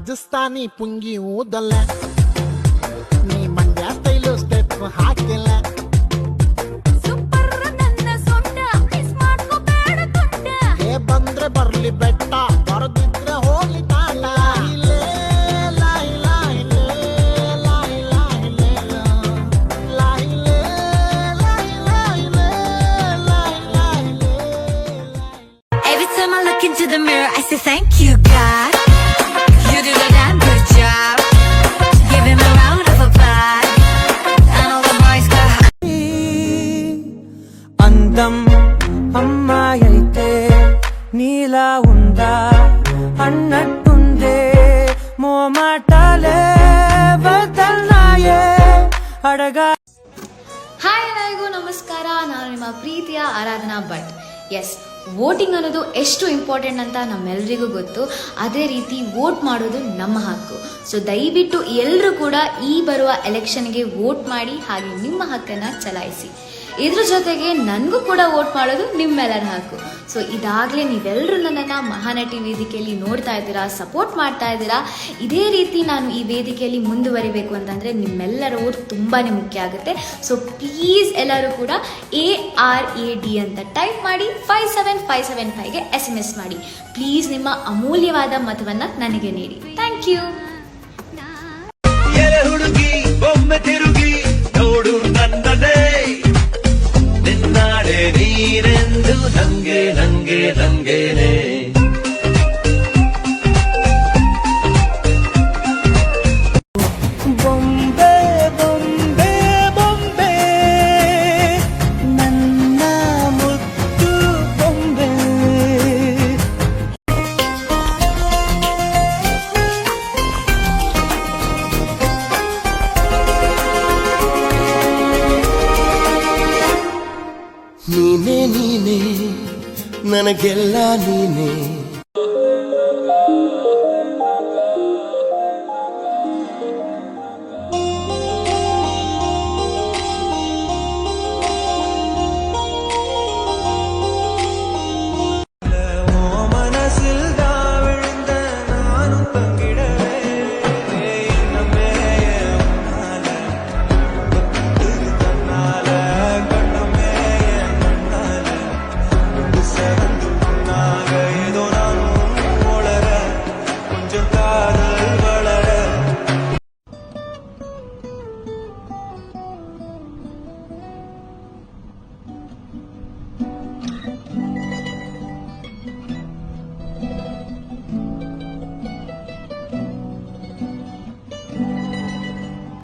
ರಾಜಸ್ಥಾನಿ ಪುಂಗಿ ಊದಲ್ಲ, ನೀ Mandya style step ಹಾಕಿಲ್ಲ. ಹೇ ಬಂದ್ರೆ ಬರ್ಲಿ ಬೆಟ್ಟ, ಬರದಿದ್ರೆ ಹೋಗ್ಲಿ ತಾಳ. Into the mirror, I say thank you, God. You did a damn good job. Give him a round of applause. And all the boys go. అందం అమ్మాయైతే నీలా ఉందా అన్నట్టుందే, మోమాటాలే వదల్నాయే అడగా. ಹಾಯ್ ಎಲ್ಲರಿಗೂ ನಮಸ್ಕಾರ. ನಾನು ನಿಮ್ಮ ಪ್ರೀತಿಯ ಆರಾಧನಾ ಭಟ್. ಎಸ್, ವೋಟಿಂಗ್ ಅನ್ನೋದು ಎಷ್ಟು ಇಂಪಾರ್ಟೆಂಟ್ ಅಂತ ನಮ್ಮೆಲ್ಲರಿಗೂ ಗೊತ್ತು. ಅದೇ ರೀತಿ ವೋಟ್ ಮಾಡೋದು ನಮ್ಮ ಹಕ್ಕು. ಸೊ ದಯವಿಟ್ಟು ಎಲ್ಲರೂ ಕೂಡ ಈ ಬರುವ ಎಲೆಕ್ಷನ್ಗೆ ವೋಟ್ ಮಾಡಿ, ಹಾಗೆ ನಿಮ್ಮ ಹಕ್ಕನ್ನು ಚಲಾಯಿಸಿ. ಇದ್ರ ಜೊತೆಗೆ ನನಗೂ ಕೂಡ ವೋಟ್ ಮಾಡೋದು ನಿಮ್ಮೆಲ್ಲರ ಹಕ್ಕು. ಸೊ ಇದಾಗಲೇ ನೀವೆಲ್ಲರೂ ನನ್ನನ್ನು ಮಹಾನಟಿ ವೇದಿಕೆಯಲ್ಲಿ ನೋಡ್ತಾ ಇದ್ದೀರಾ, ಸಪೋರ್ಟ್ ಮಾಡ್ತಾ ಇದ್ದೀರಾ. ಇದೇ ರೀತಿ ನಾನು ಈ ವೇದಿಕೆಯಲ್ಲಿ ಮುಂದುವರಿಬೇಕು ಅಂತಂದರೆ ನಿಮ್ಮೆಲ್ಲರ ವೋಟ್ ತುಂಬಾ ಮುಖ್ಯ ಆಗುತ್ತೆ. ಸೊ ಪ್ಲೀಸ್ ಎಲ್ಲರೂ ಕೂಡ ARAD ಅಂತ ಟೈಪ್ ಮಾಡಿ 57575ಗೆ SMS ಮಾಡಿ. ಪ್ಲೀಸ್ ನಿಮ್ಮ ಅಮೂಲ್ಯವಾದ ಮತವನ್ನು ನನಗೆ ನೀಡಿ. Thank you. ಹುಡುಗಿ ಒಮ್ಮೆ ತಿರುಗಿ ನೋಡು ನನ್ನದೇ, ನಿನ್ನಾಡೆ ನೀನೆಂದು ನಂಗೆ ನಂಗೆ ನಂಗೇನೆ. ಬೊಂಬೆ ಬೊಂಬೆ ಬೊಂಬೆ ನನ್ನ ಮುದ್ದು ಬೊಂಬೆ. ನೀನೇ ನೀನೇ ನನಗೆಲ್ಲ ನೀನೇ,